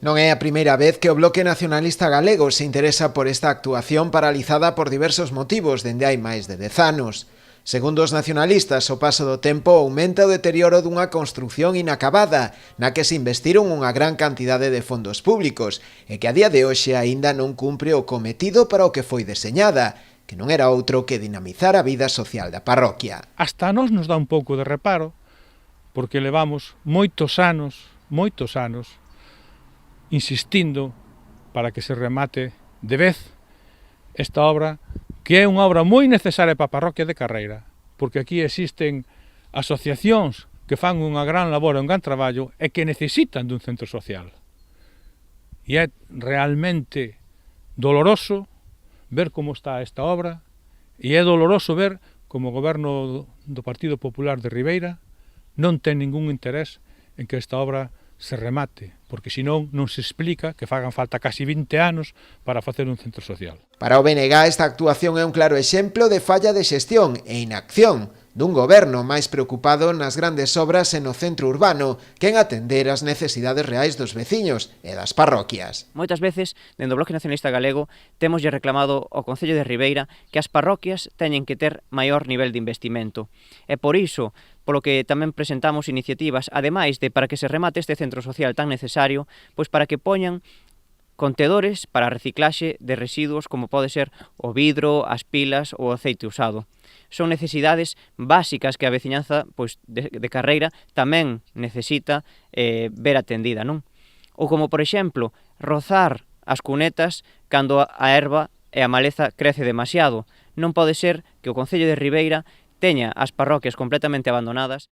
Non é a primeira vez que o Bloque Nacionalista Galego se interesa por esta actuación paralizada por diversos motivos dende hai máis de 10 anos. Segundo os nacionalistas, o paso do tempo aumenta o deterioro dunha construción inacabada, na que se investiron unha gran cantidade de fondos públicos, e que a día de hoxe aínda non cumpre o cometido para o que foi deseñada, que non era outro que dinamizar a vida social da parroquia. Hasta a nós nos dá un pouco de reparo, porque levamos moitos anos, insistindo para que se remate de vez esta obra, que é unha obra moi necesaria para a parroquia de Carreira, porque aquí existen asociacións que fan unha gran labor e un gran traballo e que necesitan dun centro social. E é realmente doloroso ver como está esta obra e é doloroso ver como o goberno do Partido Popular de Ribeira non ten ningún interés en que esta obra se remate, porque senón non se explica que fagan falta casi 20 anos para facer un centro social. Para o BNG esta actuación é un claro exemplo de falla de xestión e inacción dun goberno máis preocupado nas grandes obras e no centro urbano que en atender as necesidades reais dos veciños e das parroquias. Moitas veces, dentro do Bloque Nacionalista Galego, temoslle reclamado ao Concello de Ribeira que as parroquias teñen que ter maior nivel de investimento. E por iso, polo que tamén presentamos iniciativas, ademais de para que se remate este centro social tan necesario, pois para que poñan contedores para a reciclaxe de residuos como pode ser o vidro, as pilas ou o aceite usado. Son necesidades básicas que a veciñanza de Carreira tamén necesita ver atendida, non? Ou como, por exemplo, rozar as cunetas cando a herba e a maleza crece demasiado. Non pode ser que o Concello de Ribeira teña as parroquias completamente abandonadas